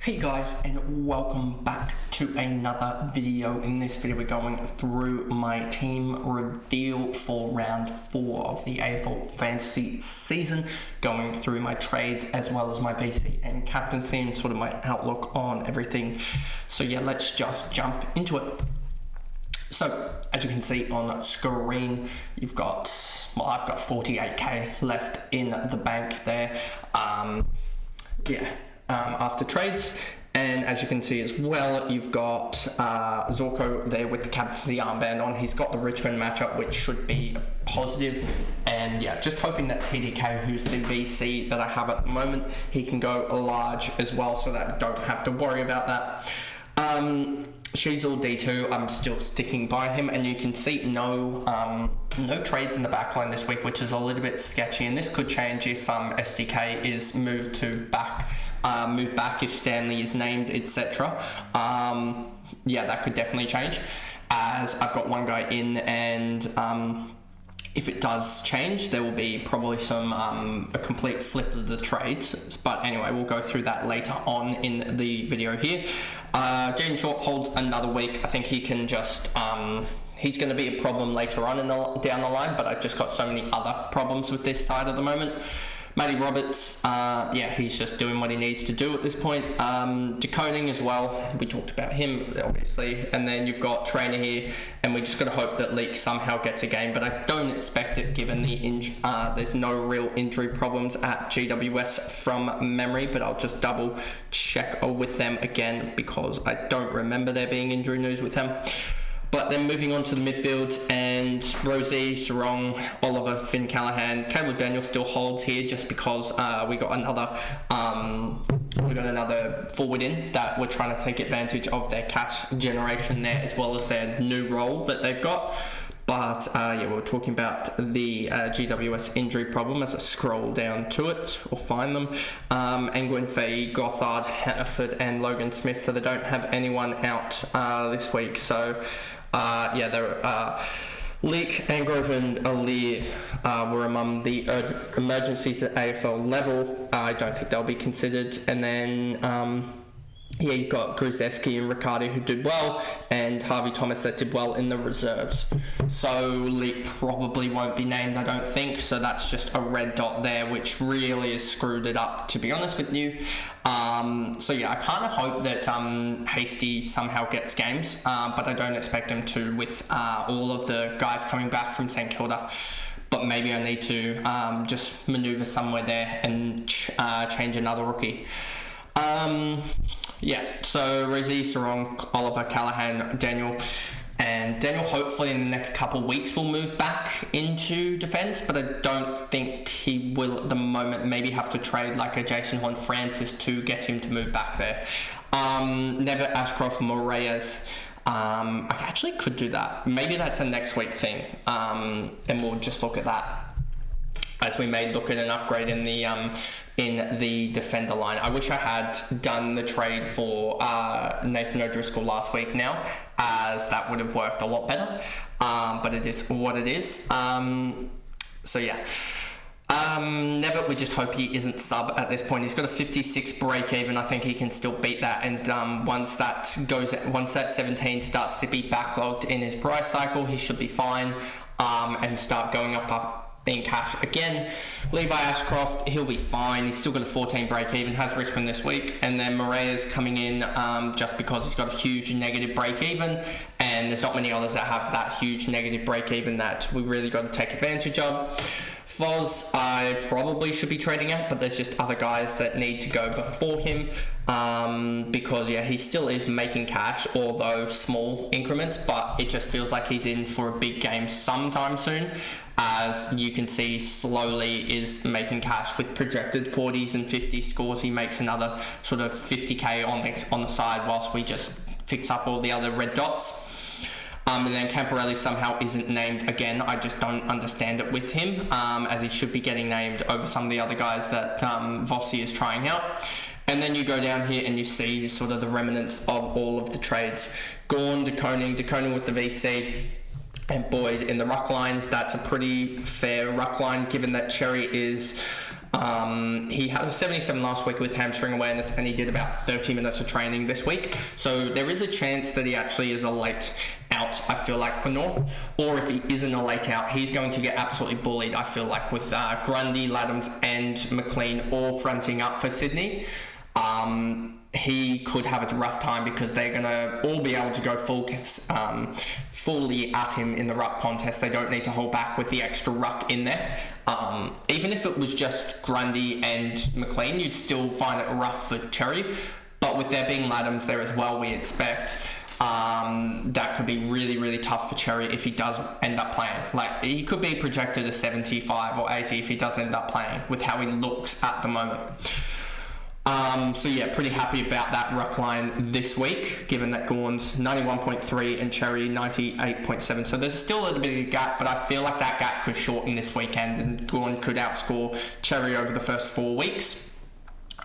Hey guys, and welcome back to another video. In this video we're going through my team reveal for round 4 of the AFL fantasy season, going through my trades as well as my VC and captaincy and sort of my outlook on everything. So yeah, let's just jump into it. So as you can see on screen, I've got 48k left in the bank there. After trades, and as you can see as well, you've got Zorko there with the captaincy armband on. He's got the Richmond matchup, which should be positive, and yeah, just hoping that TDK, who's the VC that I have at the moment, he can go large as well, so that I don't have to worry about that. She's all D2. I'm still sticking by him, and you can see no trades in the backline this week, which is a little bit sketchy, and this could change if SDK is moved back if Stanley is named, etc. That could definitely change, as I've got one guy in, and if it does change, there will be probably a complete flip of the trades. But anyway, we'll go through that later on in the video here. Jaden Short holds another week. I think he can just he's going to be a problem later on down the line, but I've just got so many other problems with this side at the moment. Matty Roberts, he's just doing what he needs to do at this point. Decoding as well, we talked about him obviously, and then you've got Trainer here, and we just got to hope that Leak somehow gets a game, but I don't expect it given there's no real injury problems at GWS from memory, but I'll just double check with them again because I don't remember there being injury news with them. But then moving on to the midfield, and Rosie, Sarong, Oliver, Finn Callahan, Caleb Daniel still holds here just because we got another forward in that we're trying to take advantage of their cash generation there, as well as their new role that they've got. But we're talking about the GWS injury problem as I scroll down to it, or find them. Angwin Fahey, Gothard, Hannaford, and Logan Smith, so they don't have anyone out this week. So Leak, Angrove, and Alir were among the emergencies at AFL level. I don't think they'll be considered. And then you've got Gruzeski and Riccardi who did well, and Harvey Thomas that did well in the reserves. So Leak probably won't be named, I don't think, so that's just a red dot there, which really has screwed it up, to be honest with you. I kind of hope that Hasty somehow gets games, but I don't expect him to with all of the guys coming back from St Kilda. But maybe I need to just manoeuvre somewhere there and change another rookie. So Rosie, Sarong, Oliver, Callahan, Daniel hopefully in the next couple of weeks will move back into defence, but I don't think he will at the moment. Maybe have to trade like a Jason Horn-Francis to get him to move back there. Never Ashcroft, Moraes. I actually could do that. Maybe that's a next week thing, and we'll just look at that as we may look at an upgrade in the defender line. I wish I had done the trade for Nathan O'Driscoll last week now, as that would have worked a lot better, but it is what it is. Never, we just hope he isn't sub at this point. He's got a 56 break even. I think he can still beat that, and once that 17 starts to be backlogged in his price cycle, he should be fine, and start going up in cash again. Levi Ashcroft, he'll be fine. He's still got a 14 break even, has Richmond this week, and then Morea's coming in just because he's got a huge negative break even, and there's not many others that have that huge negative break even that we really got to take advantage of. Foz, I probably should be trading out, but there's just other guys that need to go before him, because he still is making cash, although small increments, but it just feels like he's in for a big game sometime soon. As you can see, slowly is making cash with projected 40s and 50 scores. He makes another sort of 50k on the side whilst we just fix up all the other red dots. And then Camporelli somehow isn't named again. I just don't understand it with him, as he should be getting named over some of the other guys that Vossi is trying out. And then you go down here and you see sort of the remnants of all of the trades. Gawn, De Koning with the VC, and Boyd in the ruck line. That's a pretty fair ruck line, given that Cherry is He had a 77 last week with hamstring awareness, and he did about 30 minutes of training this week. So there is a chance that he actually is a late out, I feel like, for North. Or if he isn't a late out, he's going to get absolutely bullied, I feel like, with Grundy, Laddams and McLean all fronting up for Sydney. He could have a rough time because they're going to all be able to go fully at him in the ruck contest. They don't need to hold back with the extra ruck in there. Even if it was just Grundy and McLean, you'd still find it rough for Cherry. But with there being Laddams there as well, we expect that could be really, really tough for Cherry if he does end up playing. Like, he could be projected as 75 or 80 if he does end up playing with how he looks at the moment. So yeah, pretty happy about that ruck line this week, given that Gawn's 91.3 and Cherry 98.7. So there's still a little bit of a gap, but I feel like that gap could shorten this weekend and Gawn could outscore Cherry over the first 4 weeks.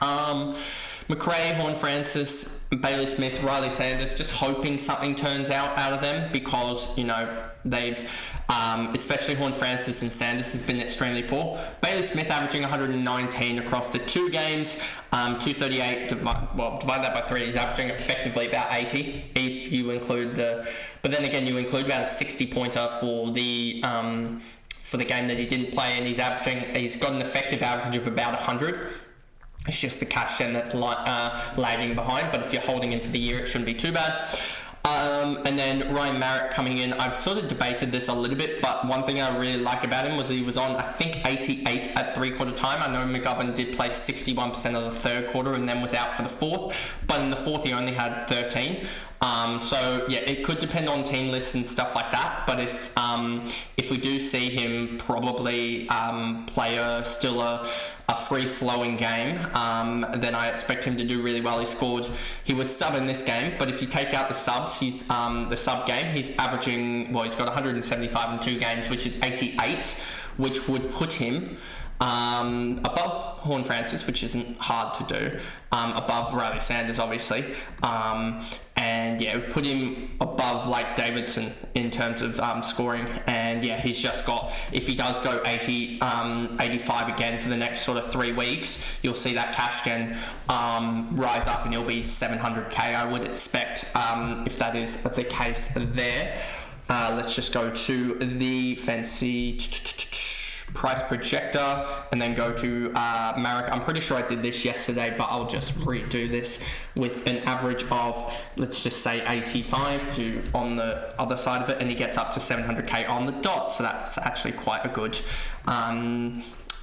McRae, Horne-Francis, Bailey Smith, Riley Sanders, just hoping something turns out of them because, you know, they've, especially Horne-Francis and Sanders, has been extremely poor. Bailey Smith averaging 119 across the 2 games, 238, divide that by 3, he's averaging effectively about 80 if you include but then again you include about a 60-pointer for the game that he didn't play, and he's got an effective average of about 100. It's just the catch gen that's lagging behind, but if you're holding in for the year, it shouldn't be too bad. And then Ryan Marriott coming in. I've sort of debated this a little bit, but one thing I really like about him was he was on, I think, 88 at three-quarter time. I know McGovern did play 61% of the third quarter and then was out for the fourth, but in the fourth he only had 13. So yeah, it could depend on team lists and stuff like that. But if we do see him probably play a free-flowing game, then I expect him to do really well. He was sub in this game, but if you take out the subs, the sub game, he's averaging, he's got 175 in 2 games, which is 88, which would put him above Horne-Francis, which isn't hard to do, above Riley Sanders, obviously, and yeah, it would put him above like Davidson in terms of scoring. And yeah, he's just got, if he does go 80, 85 again for the next sort of 3 weeks, you'll see that cash gen rise up and he'll be 700k, I would expect, if that is the case there. Let's just go to the fancy price projector and then go to Marek. I'm pretty sure I did this yesterday, but I'll just redo this with an average of, let's just say 85 to on the other side of it, and he gets up to 700k on the dot. So that's actually quite a good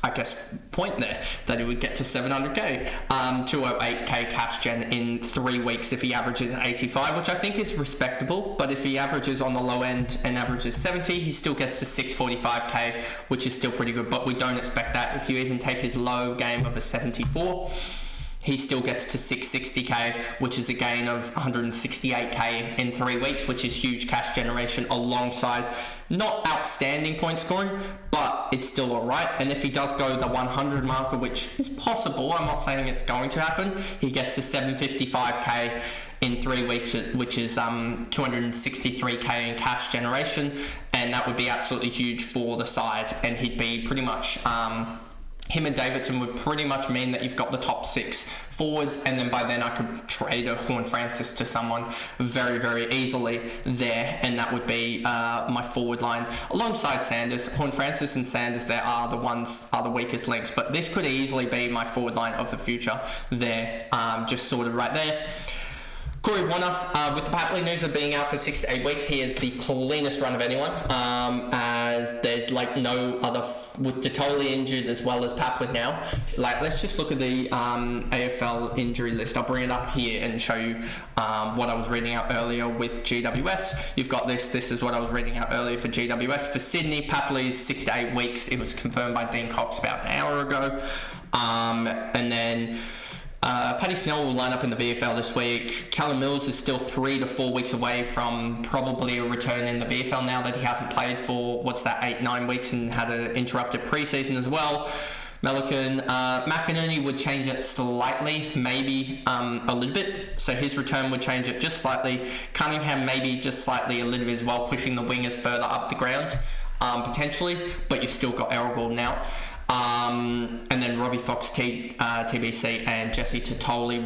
I guess point there, that he would get to 700k, 208k cash gen in 3 weeks if he averages an 85, which I think is respectable. But if he averages on the low end and averages 70, he still gets to 645k, which is still pretty good, but we don't expect that. If you even take his low game of a 74, he still gets to 660k, which is a gain of 168k in 3 weeks, which is huge cash generation alongside not outstanding point scoring, but it's still alright. And if he does go the 100 marker, which is possible, I'm not saying it's going to happen, he gets to 755k in 3 weeks, which is 263k in cash generation, and that would be absolutely huge for the side. And he'd be pretty much him and Davidson would pretty much mean that you've got the top 6 forwards, and then by then I could trade a Horne-Francis to someone very, very easily there, and that would be my forward line alongside Sanders. Horne-Francis and Sanders there are the weakest links, but this could easily be my forward line of the future there, just sort of right there. Corey Warner, with the Papley news of being out for 6 to 8 weeks, he is the cleanest run of anyone, as there's like no other, with Detoli injured as well as Papley now. Like, let's just look at the AFL injury list. I'll bring it up here and show you what I was reading out earlier with GWS. You've got this is what I was reading out earlier for GWS. For Sydney, Papley's 6 to 8 weeks. It was confirmed by Dean Cox about an hour ago. And then Paddy Snell will line up in the VFL this week. Callum Mills is still 3 to 4 weeks away from probably a return in the VFL now that he hasn't played for, 8-9 weeks and had an interrupted preseason as well. Melican, McInerney would change it slightly, maybe a little bit, so his return would change it just slightly. Cunningham maybe just slightly a little bit as well, pushing the wingers further up the ground, potentially, but you've still got Errol Gordon out. And then Robbie Fox, TBC, and Jesse Totoli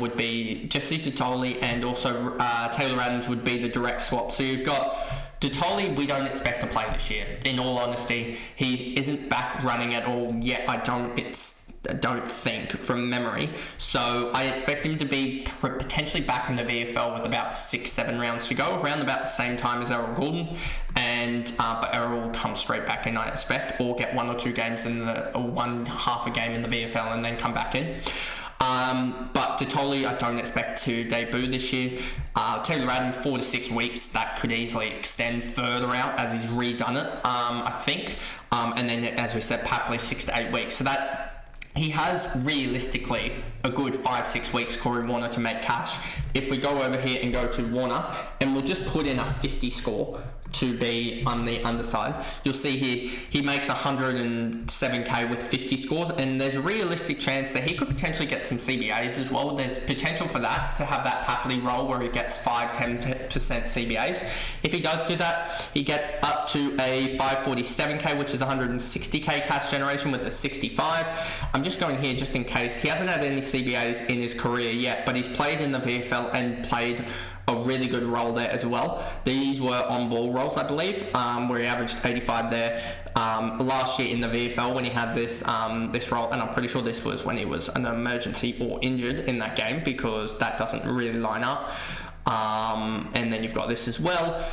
and also Taylor Adams would be the direct swap. So you've got Totoli, we don't expect to play this year. In all honesty, he isn't back running at all yet. I don't think from memory. So I expect him to be potentially back in the VFL with about 6-7 rounds to go, around about the same time as Errol Gordon. And but Errol will come straight back in, I expect, or get 1 or 2 games half a game in the VFL and then come back in. But Totoli, I don't expect to debut this year. Taylor Adams, 4 to 6 weeks. That could easily extend further out as he's redone it, I think. And then, as we said, Papley 6 to 8 weeks. So that he has realistically a good 5-6 weeks, Corey Warner, to make cash. If we go over here and go to Warner, and we'll just put in a 50 score to be on the underside, you'll see here he makes 107k with 50 scores, and there's a realistic chance that he could potentially get some CBAs as well. There's potential for that, to have that Papley role where he gets 5-10% CBAs. If he does do that, he gets up to a 547k, which is 160k cash generation with a 65. I'm just going here just in case. He hasn't had any CBAs in his career yet, but he's played in the VFL and played a really good role there as well. These were on-ball roles, I believe, where he averaged 85 there last year in the VFL when he had this role, and I'm pretty sure this was when he was an emergency or injured in that game, because that doesn't really line up. And then you've got this as well.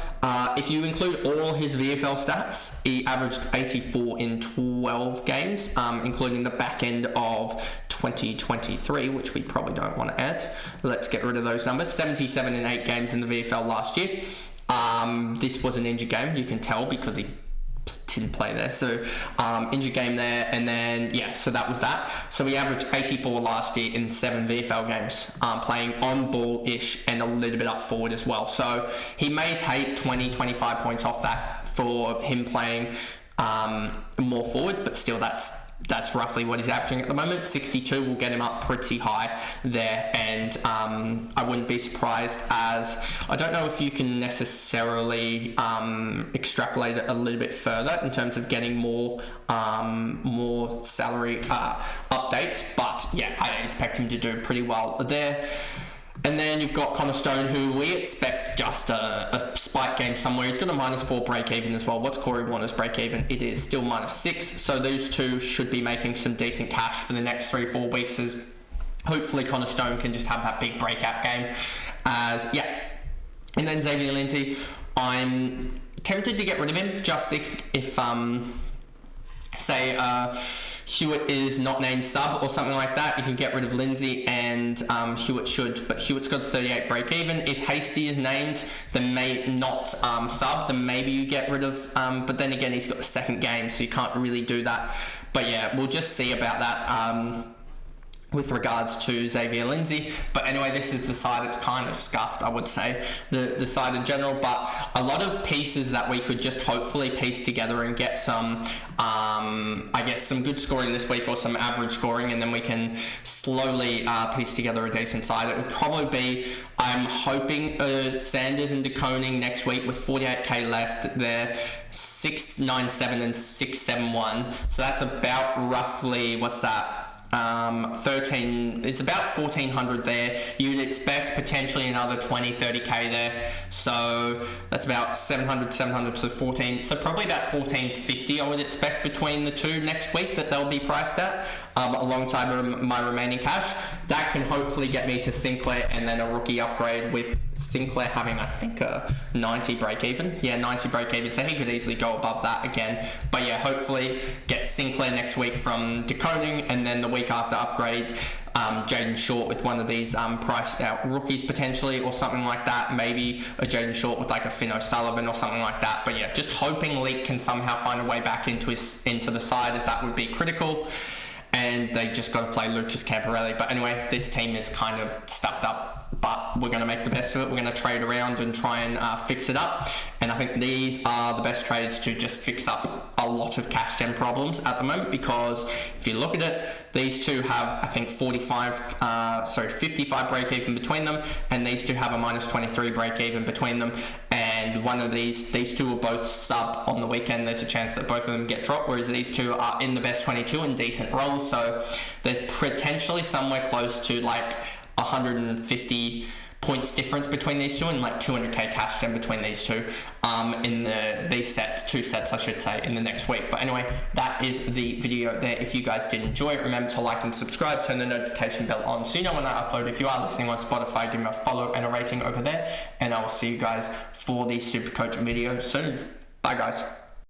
If you include all his VFL stats, he averaged 84 in 12 games, including the back end of 2023, which we probably don't want to add. Let's get rid of those numbers. 77 in 8 games in the VFL last year. This was an injured game, you can tell, because he didn't play there. So injured game there, and then so that was that. So he averaged 84 last year in 7 VFL games, playing on ball-ish and a little bit up forward as well. So he may take 20-25 points off that for him playing more forward, but still that's roughly what he's averaging at the moment. 62 will get him up pretty high there, and I wouldn't be surprised, as I don't know if you can necessarily extrapolate it a little bit further in terms of getting more salary updates, but yeah, I expect him to do pretty well there. And then you've got Connor Stone, who we expect just a spike game somewhere. He's got a -4 break even as well. What's Corey Warner's break even? It is still -6. So those two should be making some decent cash for the next 3-4 weeks, as hopefully Connor Stone can just have that big breakout game. And then Xavier Lindsay, I'm tempted to get rid of him just if say Hewitt is not named sub or something like that. You can get rid of Lindsay and Hewitt should, but Hewitt's got a 38 break even. If Hasty is named, then may not sub, then maybe you get rid of, but then again, he's got the second game, so you can't really do that. But yeah, we'll just see about that with regards to Xavier Lindsay. But anyway, this is the side that's kind of scuffed, I would say, the side in general, but a lot of pieces that we could just hopefully piece together and get some, I guess, some good scoring this week, or some average scoring, and then we can slowly piece together a decent side. It would probably be, I'm hoping, Sanders and DeConing next week with 48k left. They're 697 and 671, so that's about roughly, what's that? 13, it's about 1400 there. You'd expect potentially another 20-30k there, so that's about 700 to 14, so probably about 1450 I would expect between the two next week that they'll be priced at, alongside my remaining cash. That can hopefully get me to Sinclair, and then a rookie upgrade, with Sinclair having, I think, a 90 break even. Yeah, 90 break even, so he could easily go above that again. But yeah, hopefully get Sinclair next week from DeConing, and then the week after upgrade Jaden Short with one of these priced out rookies potentially, or something like that. Maybe a Jaden Short with like a Finn O'Sullivan or something like that. But yeah, just hoping Leak can somehow find a way back into the side, as that would be critical. And they just got to play Lucas Camporelli. But anyway, this team is kind of stuffed up, but we're going to make the best of it. We're going to trade around and try and fix it up. And I think these are the best trades to just fix up a lot of cash gen problems at the moment, because if you look at it, these two have, I think, 55 break even between them, and these two have a -23 break even between them. And and one of these two will both sub on the weekend. There's a chance that both of them get dropped, whereas these two are in the best 22 and decent roles, so there's potentially somewhere close to like 150 points difference between these two, and like 200k cash gen between these two in these two sets I should say, in the next week. But anyway, that is the video there. If you guys did enjoy it, remember to like and subscribe, turn the notification bell on so you know when I upload. If you are listening on Spotify, give me a follow and a rating over there, and I will see you guys for the Supercoach video soon. Bye guys.